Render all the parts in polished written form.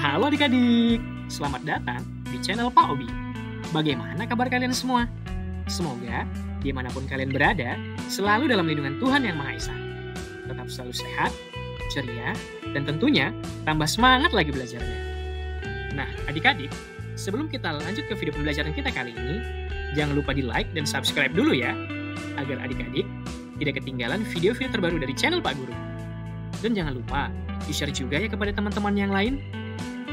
Halo adik-adik, selamat datang di channel Pak Obi. Bagaimana kabar kalian semua? Semoga dimanapun kalian berada, selalu dalam lindungan Tuhan Yang Maha Esa. Tetap selalu sehat, ceria, dan tentunya tambah semangat lagi belajarnya. Nah, adik-adik, sebelum kita lanjut ke video pembelajaran kita kali ini, jangan lupa di like dan subscribe dulu ya, agar adik-adik tidak ketinggalan video-video terbaru dari channel Pak Guru. Dan jangan lupa di-share juga ya kepada teman-teman yang lain.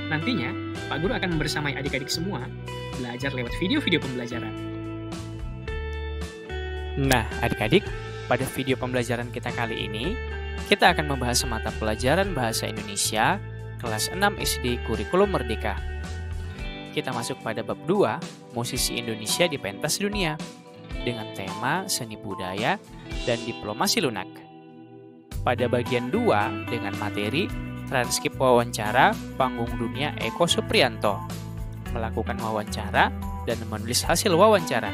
Nantinya, Pak Guru akan membersamai adik-adik semua belajar lewat video-video pembelajaran. Nah, adik-adik, pada video pembelajaran kita kali ini, kita akan membahas mata pelajaran Bahasa Indonesia kelas 6 SD Kurikulum Merdeka. Kita masuk pada bab 2, Musisi Indonesia di Pentas Dunia, dengan tema Seni Budaya dan Diplomasi Lunak. Pada bagian 2, dengan materi Transkrip wawancara Panggung Dunia Eko Suprianto, melakukan wawancara dan menulis hasil wawancara.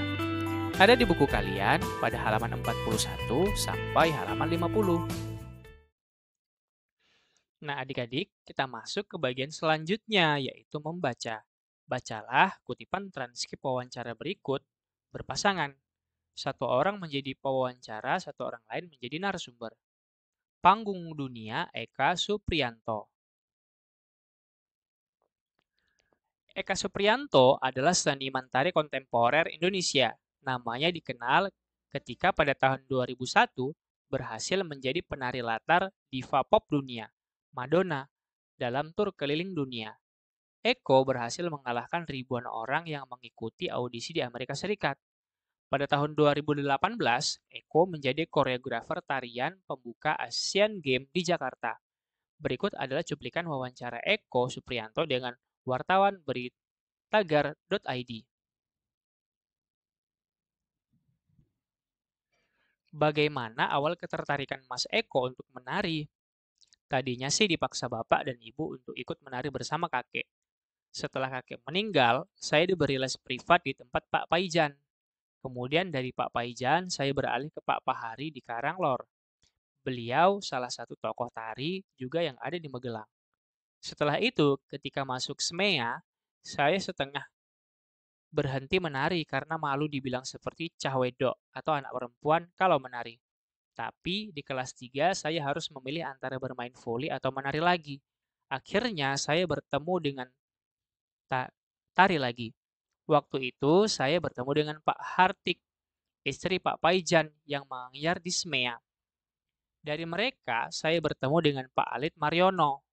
Ada di buku kalian pada halaman 41 sampai halaman 50. Nah, adik-adik, kita masuk ke bagian selanjutnya, yaitu membaca. Bacalah kutipan transkrip wawancara berikut berpasangan. Satu orang menjadi pewawancara, satu orang lain menjadi narasumber. Panggung Dunia Eka Suprianto. Eka Suprianto adalah seniman tari kontemporer Indonesia. Namanya dikenal ketika pada tahun 2001 berhasil menjadi penari latar diva pop dunia, Madonna, dalam tur keliling dunia. Eko berhasil mengalahkan ribuan orang yang mengikuti audisi di Amerika Serikat. Pada tahun 2018, Eko menjadi koreografer tarian pembuka Asian Games di Jakarta. Berikut adalah cuplikan wawancara Eko Suprianto dengan wartawan beritagar.id. Bagaimana awal ketertarikan Mas Eko untuk menari? Tadinya sih dipaksa bapak dan ibu untuk ikut menari bersama kakek. Setelah kakek meninggal, saya diberi les privat di tempat Pak Paijan. Kemudian dari Pak Paijan, saya beralih ke Pak Pahari di Karanglor. Beliau salah satu tokoh tari juga yang ada di Magelang. Setelah itu, ketika masuk SMEA, saya setengah berhenti menari karena malu dibilang seperti cah wedok atau anak perempuan kalau menari. Tapi di kelas 3 saya harus memilih antara bermain voli atau menari lagi. Akhirnya saya bertemu dengan tari lagi. Waktu itu saya bertemu dengan Pak Hartik, istri Pak Paijan yang mengajar di SMEA. Dari mereka, saya bertemu dengan Pak Alit Mariono,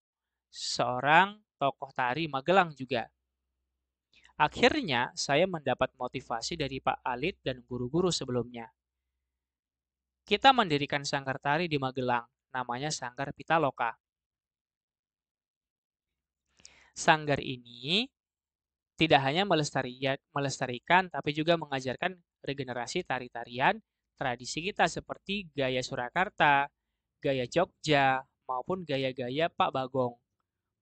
seorang tokoh tari Magelang juga. Akhirnya, saya mendapat motivasi dari Pak Alit dan guru-guru sebelumnya. Kita mendirikan sanggar tari di Magelang, namanya Sanggar Pitaloka. Sanggar ini tidak hanya melestarikan, tapi juga mengajarkan regenerasi tari-tarian tradisi kita seperti gaya Surakarta, gaya Jogja, maupun gaya-gaya Pak Bagong.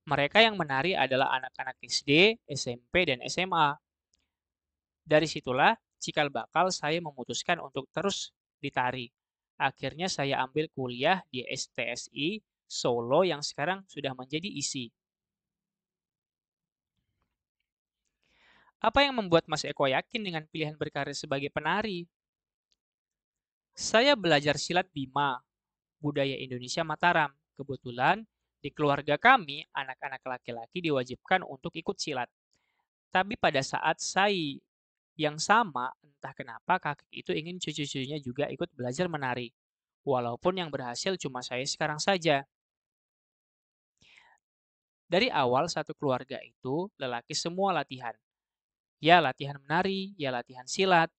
Mereka yang menari adalah anak-anak SD, SMP, dan SMA. Dari situlah cikal bakal saya memutuskan untuk terus ditari. Akhirnya saya ambil kuliah di STSI Solo yang sekarang sudah menjadi ISI. Apa yang membuat Mas Eko yakin dengan pilihan berkarir sebagai penari? Saya belajar silat Bima, budaya Indonesia Mataram. Kebetulan di keluarga kami, anak-anak laki-laki diwajibkan untuk ikut silat. Tapi pada saat saya yang sama, entah kenapa kakek itu ingin cucu-cucunya juga ikut belajar menari. Walaupun yang berhasil cuma saya sekarang saja. Dari awal satu keluarga itu, lelaki semua latihan. Ya latihan menari, ya latihan silat,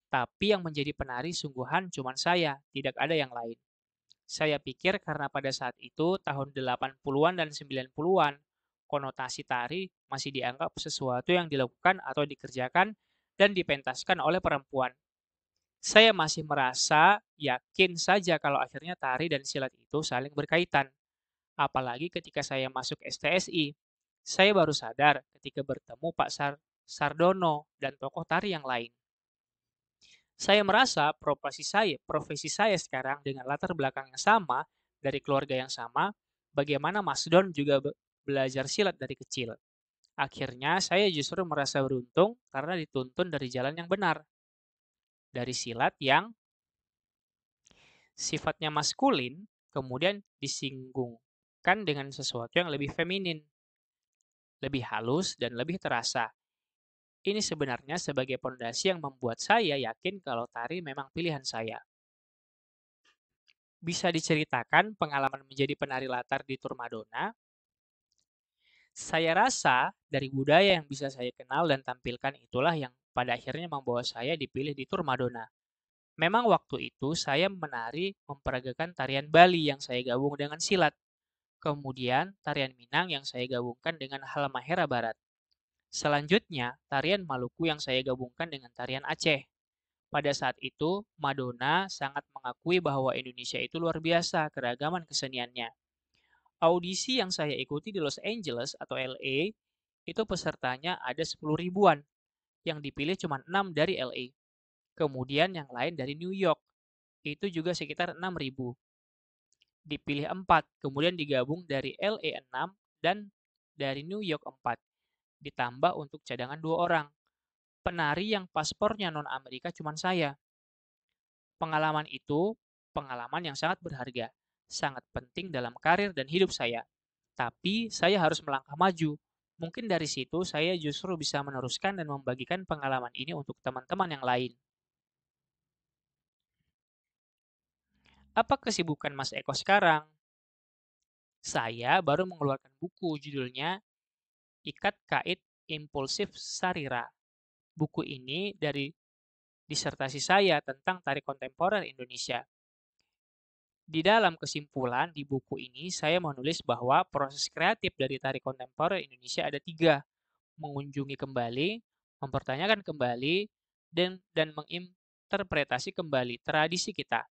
tapi yang menjadi penari sungguhan cuma saya, tidak ada yang lain. Saya pikir karena pada saat itu tahun 80-an dan 90-an, konotasi tari masih dianggap sesuatu yang dilakukan atau dikerjakan dan dipentaskan oleh perempuan. Saya masih merasa yakin saja kalau akhirnya tari dan silat itu saling berkaitan. Apalagi ketika saya masuk STSI, saya baru sadar ketika bertemu Pak Sardono, dan tokoh tari yang lain. Saya merasa profesi saya sekarang dengan latar belakang yang sama, dari keluarga yang sama, bagaimana Mas Don juga belajar silat dari kecil. Akhirnya saya justru merasa beruntung karena dituntun dari jalan yang benar. Dari silat yang sifatnya maskulin, kemudian disinggungkan dengan sesuatu yang lebih feminin, lebih halus, dan lebih terasa. Ini sebenarnya sebagai pondasi yang membuat saya yakin kalau tari memang pilihan saya. Bisa diceritakan pengalaman menjadi penari latar di Tour Madonna? Saya rasa dari budaya yang bisa saya kenal dan tampilkan itulah yang pada akhirnya membawa saya dipilih di Tour Madonna. Memang waktu itu saya menari memperagakan tarian Bali yang saya gabung dengan silat. Kemudian tarian Minang yang saya gabungkan dengan Halmahera Barat. Selanjutnya, tarian Maluku yang saya gabungkan dengan tarian Aceh. Pada saat itu, Madonna sangat mengakui bahwa Indonesia itu luar biasa keragaman keseniannya. Audisi yang saya ikuti di Los Angeles atau LA, itu pesertanya ada 10 ribuan, yang dipilih cuma 6 dari LA. Kemudian yang lain dari New York, itu juga sekitar 6.000. Dipilih 4, kemudian digabung dari LA 6 dan dari New York 4. Ditambah untuk cadangan 2 orang. Penari yang paspornya non-Amerika cuma saya. Pengalaman itu pengalaman yang sangat berharga, sangat penting dalam karir dan hidup saya. Tapi saya harus melangkah maju. Mungkin dari situ saya justru bisa meneruskan dan membagikan pengalaman ini untuk teman-teman yang lain. Apa kesibukan Mas Eko sekarang? Saya baru mengeluarkan buku judulnya Ikat Kait Impulsif Sarira. Buku ini dari disertasi saya tentang tari kontemporer Indonesia. Di dalam kesimpulan di buku ini, saya menulis bahwa proses kreatif dari tari kontemporer Indonesia ada 3. Mengunjungi kembali, mempertanyakan kembali, dan menginterpretasi kembali tradisi kita.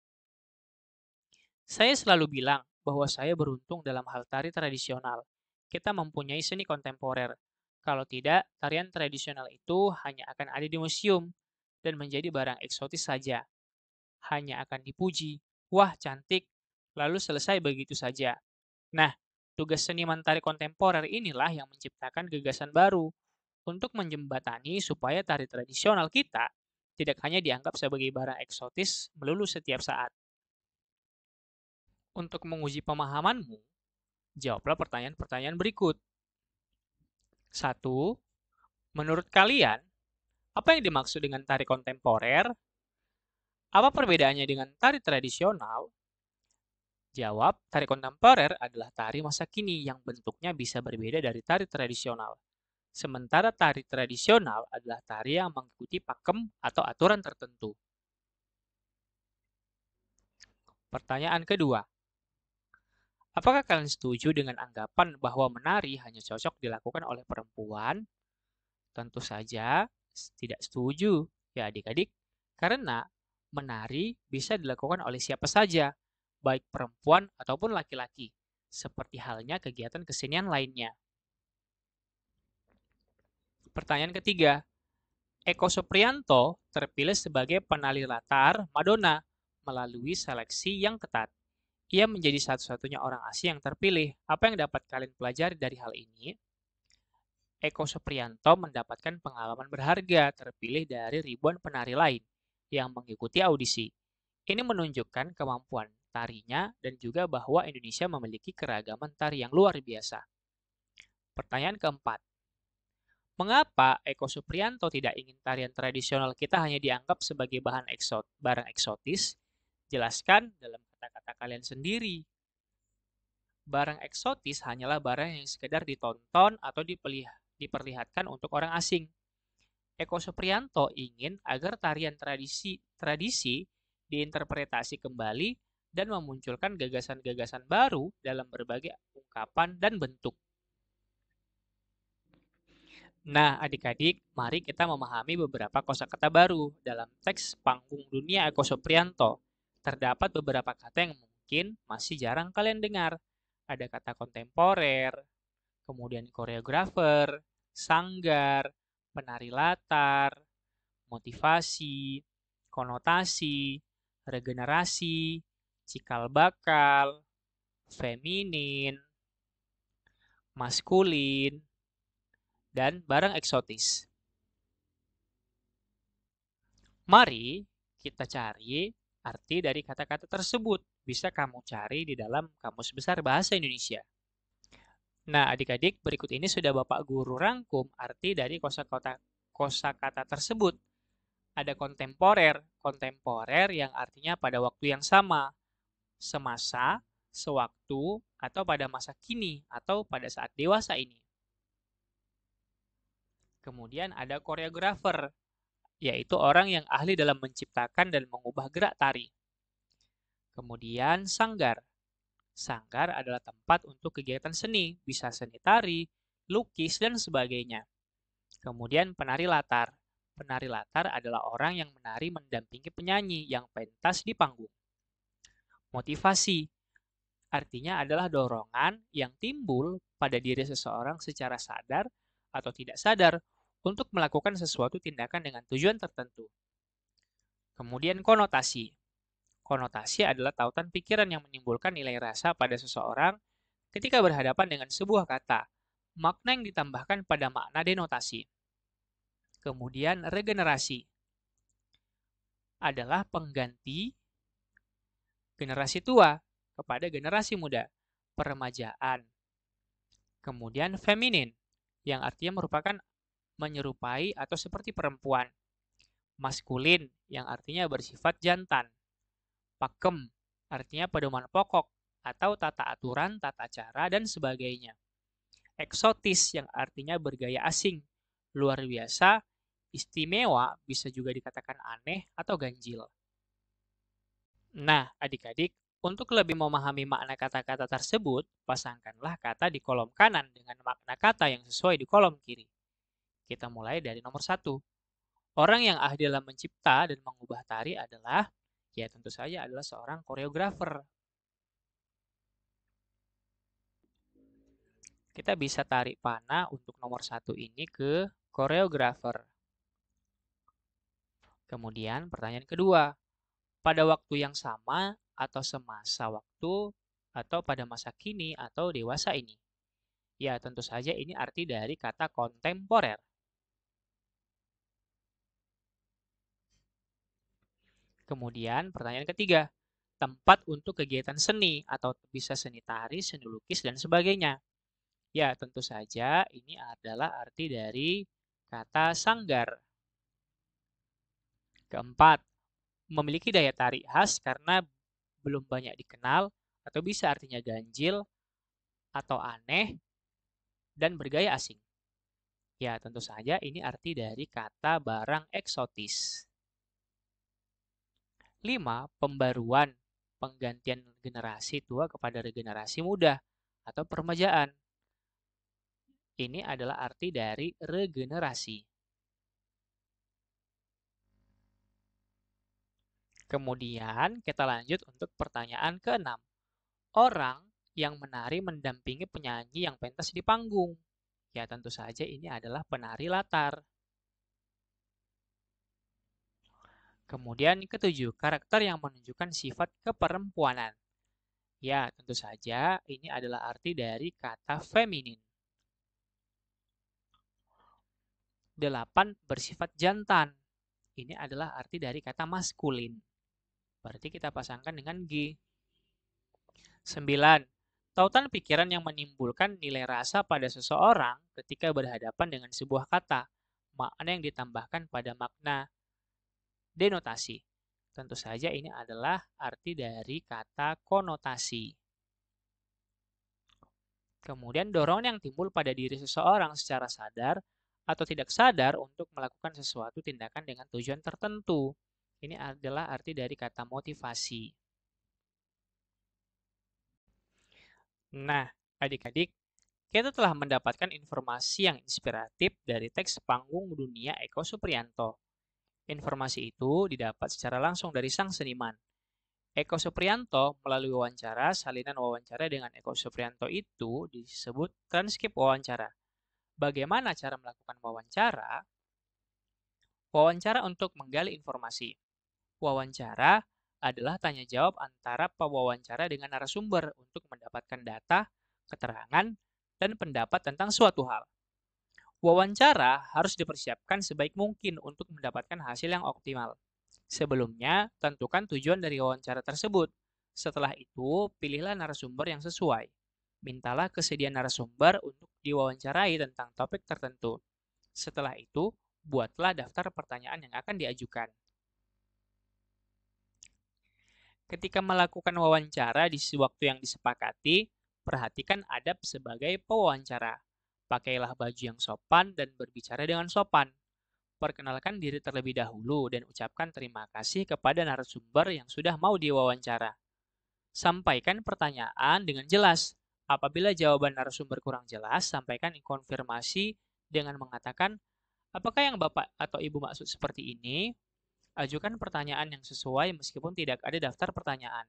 Saya selalu bilang bahwa saya beruntung dalam hal tari tradisional. Kita mempunyai seni kontemporer. Kalau tidak, tarian tradisional itu hanya akan ada di museum dan menjadi barang eksotis saja. Hanya akan dipuji, wah cantik, lalu selesai begitu saja. Nah, tugas seniman tari kontemporer inilah yang menciptakan gagasan baru untuk menjembatani supaya tari tradisional kita tidak hanya dianggap sebagai barang eksotis melulu setiap saat. Untuk menguji pemahamanmu, jawablah pertanyaan-pertanyaan berikut. 1. Menurut kalian, apa yang dimaksud dengan tari kontemporer? Apa perbedaannya dengan tari tradisional? Jawab, tari kontemporer adalah tari masa kini yang bentuknya bisa berbeda dari tari tradisional. Sementara tari tradisional adalah tari yang mengikuti pakem atau aturan tertentu. Pertanyaan kedua, apakah kalian setuju dengan anggapan bahwa menari hanya cocok dilakukan oleh perempuan? Tentu saja tidak setuju, ya adik-adik, karena menari bisa dilakukan oleh siapa saja, baik perempuan ataupun laki-laki, seperti halnya kegiatan kesenian lainnya. Pertanyaan ketiga, Eko Supriyanto terpilih sebagai penari latar Madonna melalui seleksi yang ketat. Ia menjadi satu-satunya orang Asia yang terpilih. Apa yang dapat kalian pelajari dari hal ini? Eko Supriyanto mendapatkan pengalaman berharga terpilih dari ribuan penari lain yang mengikuti audisi. Ini menunjukkan kemampuan tarinya dan juga bahwa Indonesia memiliki keragaman tari yang luar biasa. Pertanyaan keempat, mengapa Eko Supriyanto tidak ingin tarian tradisional kita hanya dianggap sebagai barang eksotis? Jelaskan dalam kata-kata kalian sendiri. Barang eksotis hanyalah barang yang sekedar ditonton atau diperlihatkan untuk orang asing. Eko Supriyanto ingin agar tarian tradisi diinterpretasi kembali dan memunculkan gagasan-gagasan baru dalam berbagai ungkapan dan bentuk. Nah, adik-adik, mari kita memahami beberapa kosakata baru dalam teks Panggung Dunia Eko Supriyanto. Terdapat beberapa kata yang mungkin masih jarang kalian dengar. Ada kata kontemporer, kemudian koreografer, sanggar, penari latar, motivasi, konotasi, regenerasi, cikal bakal, feminin, maskulin, dan barang eksotis. Mari kita cari arti dari kata-kata tersebut. Bisa kamu cari di dalam Kamus Besar Bahasa Indonesia. Nah, adik-adik, berikut ini sudah Bapak Guru rangkum arti dari kosakata tersebut. Ada kontemporer, kontemporer yang artinya pada waktu yang sama, semasa, sewaktu, atau pada masa kini, atau pada saat dewasa ini. Kemudian ada koreografer, yaitu orang yang ahli dalam menciptakan dan mengubah gerak tari. Kemudian sanggar. Sanggar adalah tempat untuk kegiatan seni, bisa seni tari, lukis, dan sebagainya. Kemudian penari latar. Penari latar adalah orang yang menari mendampingi penyanyi yang pentas di panggung. Motivasi artinya adalah dorongan yang timbul pada diri seseorang secara sadar atau tidak sadar untuk melakukan sesuatu tindakan dengan tujuan tertentu. Kemudian konotasi. Konotasi adalah tautan pikiran yang menimbulkan nilai rasa pada seseorang ketika berhadapan dengan sebuah kata, makna yang ditambahkan pada makna denotasi. Kemudian regenerasi adalah pengganti generasi tua kepada generasi muda, peremajaan. Kemudian feminin, yang artinya merupakan menyerupai atau seperti perempuan. Maskulin, yang artinya bersifat jantan. Pakem, artinya pedoman pokok atau tata aturan, tata cara, dan sebagainya. Eksotis, yang artinya bergaya asing, luar biasa, istimewa, bisa juga dikatakan aneh atau ganjil. Nah, adik-adik, untuk lebih memahami makna kata-kata tersebut, pasangkanlah kata di kolom kanan dengan makna kata yang sesuai di kolom kiri. Kita mulai dari nomor 1. Orang yang ahli dalam mencipta dan mengubah tari adalah, ya tentu saja adalah seorang koreografer. Kita bisa tarik panah untuk nomor 1 ini ke koreografer. Kemudian pertanyaan kedua, pada waktu yang sama atau semasa waktu atau pada masa kini atau dewasa ini? Ya, tentu saja ini arti dari kata kontemporer. Kemudian pertanyaan ketiga, tempat untuk kegiatan seni atau bisa seni tari, seni lukis, dan sebagainya. Ya, tentu saja ini adalah arti dari kata sanggar. Keempat, memiliki daya tarik khas karena belum banyak dikenal atau bisa artinya ganjil atau aneh dan bergaya asing. Ya, tentu saja ini arti dari kata barang eksotis. 5. Pembaruan, penggantian generasi tua kepada regenerasi muda atau peremajaan. Ini adalah arti dari regenerasi. Kemudian kita lanjut untuk pertanyaan ke-6. Orang yang menari mendampingi penyanyi yang pentas di panggung. Ya, tentu saja ini adalah penari latar. Kemudian ke-7, karakter yang menunjukkan sifat keperempuanan. Ya, tentu saja ini adalah arti dari kata feminin. 8, bersifat jantan. Ini adalah arti dari kata maskulin. Berarti kita pasangkan dengan G. 9, tautan pikiran yang menimbulkan nilai rasa pada seseorang ketika berhadapan dengan sebuah kata, makna yang ditambahkan pada makna denotasi. Tentu saja ini adalah arti dari kata konotasi. Kemudian dorongan yang timbul pada diri seseorang secara sadar atau tidak sadar untuk melakukan sesuatu tindakan dengan tujuan tertentu. Ini adalah arti dari kata motivasi. Nah, adik-adik, kita telah mendapatkan informasi yang inspiratif dari teks Panggung Dunia Eko Supriyanto. Informasi itu didapat secara langsung dari sang seniman. Eko Supriyanto melalui wawancara, salinan wawancara dengan Eko Supriyanto itu disebut transkrip wawancara. Bagaimana cara melakukan wawancara? Wawancara untuk menggali informasi. Wawancara adalah tanya jawab antara pewawancara dengan narasumber untuk mendapatkan data, keterangan, dan pendapat tentang suatu hal. Wawancara harus dipersiapkan sebaik mungkin untuk mendapatkan hasil yang optimal. Sebelumnya, tentukan tujuan dari wawancara tersebut. Setelah itu, pilihlah narasumber yang sesuai. Mintalah kesediaan narasumber untuk diwawancarai tentang topik tertentu. Setelah itu, buatlah daftar pertanyaan yang akan diajukan. Ketika melakukan wawancara di waktu yang disepakati, perhatikan adab sebagai pewawancara. Pakailah baju yang sopan dan berbicara dengan sopan. Perkenalkan diri terlebih dahulu dan ucapkan terima kasih kepada narasumber yang sudah mau diwawancara. Sampaikan pertanyaan dengan jelas. Apabila jawaban narasumber kurang jelas, sampaikan konfirmasi dengan mengatakan, apakah yang Bapak atau Ibu maksud seperti ini? Ajukan pertanyaan yang sesuai meskipun tidak ada daftar pertanyaan.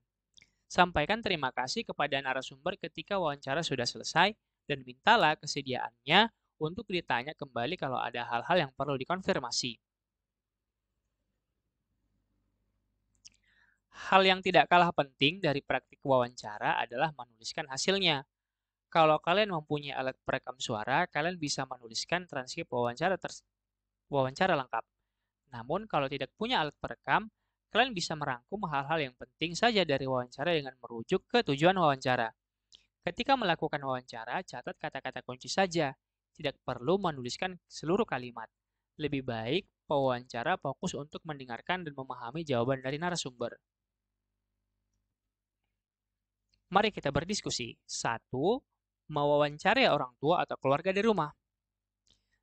Sampaikan terima kasih kepada narasumber ketika wawancara sudah selesai dan mintalah kesediaannya untuk ditanya kembali kalau ada hal-hal yang perlu dikonfirmasi. Hal yang tidak kalah penting dari praktik wawancara adalah menuliskan hasilnya. Kalau kalian mempunyai alat perekam suara, kalian bisa menuliskan transkrip wawancara lengkap. Namun, kalau tidak punya alat perekam, kalian bisa merangkum hal-hal yang penting saja dari wawancara dengan merujuk ke tujuan wawancara. Ketika melakukan wawancara, catat kata-kata kunci saja. Tidak perlu menuliskan seluruh kalimat. Lebih baik pewawancara fokus untuk mendengarkan dan memahami jawaban dari narasumber. Mari kita berdiskusi. 1. Mewawancarai orang tua atau keluarga di rumah.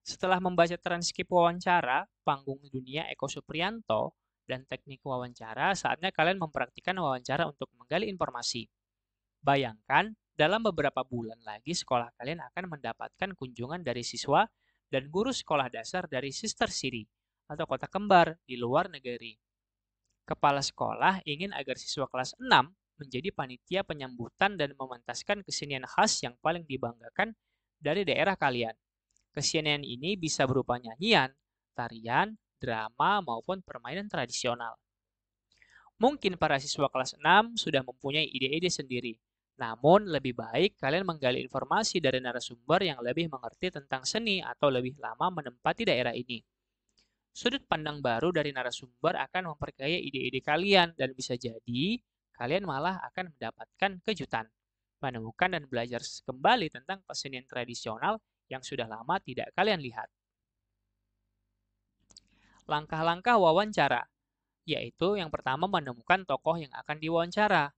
Setelah membaca transkrip wawancara, Panggung Dunia Eko Suprianto, dan teknik wawancara, saatnya kalian mempraktikkan wawancara untuk menggali informasi. Bayangkan, dalam beberapa bulan lagi sekolah kalian akan mendapatkan kunjungan dari siswa dan guru sekolah dasar dari sister city atau kota kembar di luar negeri. Kepala sekolah ingin agar siswa kelas 6 menjadi panitia penyambutan dan mementaskan kesenian khas yang paling dibanggakan dari daerah kalian. Kesenian ini bisa berupa nyanyian, tarian, drama, maupun permainan tradisional. Mungkin para siswa kelas 6 sudah mempunyai ide-ide sendiri, namun lebih baik kalian menggali informasi dari narasumber yang lebih mengerti tentang seni atau lebih lama menempati daerah ini. Sudut pandang baru dari narasumber akan memperkaya ide-ide kalian dan bisa jadi kalian malah akan mendapatkan kejutan, menemukan dan belajar kembali tentang kesenian tradisional yang sudah lama tidak kalian lihat. Langkah-langkah wawancara, yaitu yang pertama menemukan tokoh yang akan diwawancara.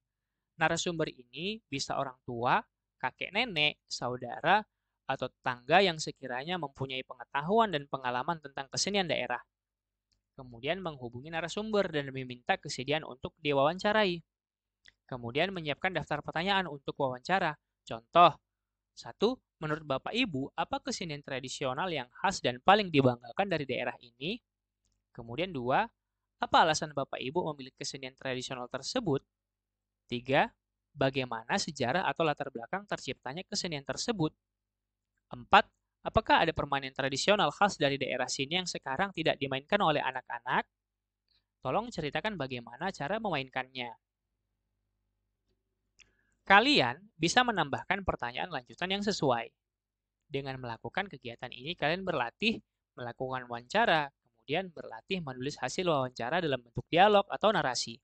Narasumber ini bisa orang tua, kakek nenek, saudara, atau tetangga yang sekiranya mempunyai pengetahuan dan pengalaman tentang kesenian daerah. Kemudian menghubungi narasumber dan meminta kesediaan untuk diwawancarai. Kemudian menyiapkan daftar pertanyaan untuk wawancara. Contoh, 1. Menurut Bapak Ibu, apa kesenian tradisional yang khas dan paling dibanggakan dari daerah ini? Kemudian 2. Apa alasan Bapak Ibu memilih kesenian tradisional tersebut? 3. Bagaimana sejarah atau latar belakang terciptanya kesenian tersebut? 4. Apakah ada permainan tradisional khas dari daerah sini yang sekarang tidak dimainkan oleh anak-anak? Tolong ceritakan bagaimana cara memainkannya. Kalian bisa menambahkan pertanyaan lanjutan yang sesuai. Dengan melakukan kegiatan ini, kalian berlatih melakukan wawancara, kemudian berlatih menulis hasil wawancara dalam bentuk dialog atau narasi.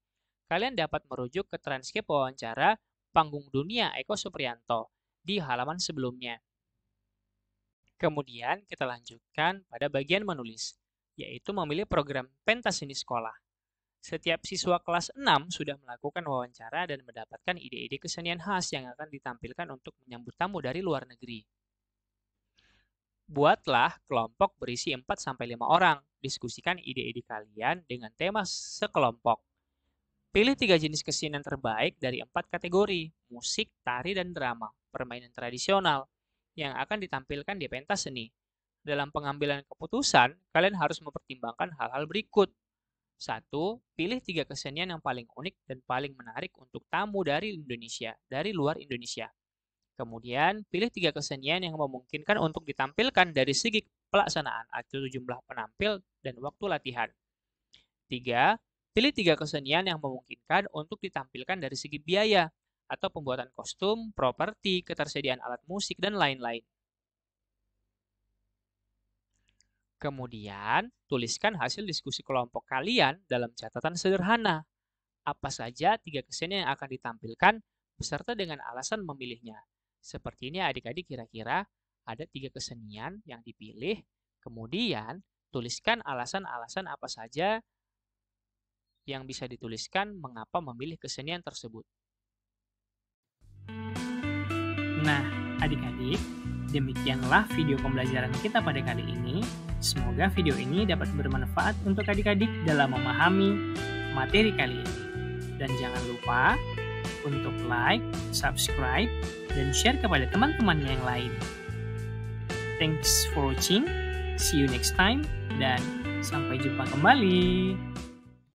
Kalian dapat merujuk ke transkrip wawancara Panggung Dunia Eko Suprianto di halaman sebelumnya. Kemudian kita lanjutkan pada bagian menulis, yaitu memilih program pentas seni sekolah. Setiap siswa kelas 6 sudah melakukan wawancara dan mendapatkan ide-ide kesenian khas yang akan ditampilkan untuk menyambut tamu dari luar negeri. Buatlah kelompok berisi 4-5 orang. Diskusikan ide-ide kalian dengan tema sekelompok. Pilih 3 jenis kesenian terbaik dari 4 kategori, musik, tari, dan drama, permainan tradisional, yang akan ditampilkan di pentas seni. Dalam pengambilan keputusan, kalian harus mempertimbangkan hal-hal berikut. 1. Pilih 3 kesenian yang paling unik dan paling menarik untuk tamu dari luar Indonesia. Kemudian, pilih 3 kesenian yang memungkinkan untuk ditampilkan dari segi pelaksanaan atau jumlah penampil dan waktu latihan. 3. Pilih 3 kesenian yang memungkinkan untuk ditampilkan dari segi biaya atau pembuatan kostum, properti, ketersediaan alat musik, dan lain-lain. Kemudian, tuliskan hasil diskusi kelompok kalian dalam catatan sederhana. Apa saja 3 kesenian yang akan ditampilkan beserta dengan alasan memilihnya. Seperti ini adik-adik kira-kira ada 3 kesenian yang dipilih, kemudian tuliskan alasan-alasan apa saja yang bisa dituliskan mengapa memilih kesenian tersebut. Nah, adik-adik, demikianlah video pembelajaran kita pada kali ini. Semoga video ini dapat bermanfaat untuk adik-adik dalam memahami materi kali ini. Dan jangan lupa untuk like, subscribe, dan share kepada teman-temannya yang lain. Thanks for watching, see you next time, dan sampai jumpa kembali.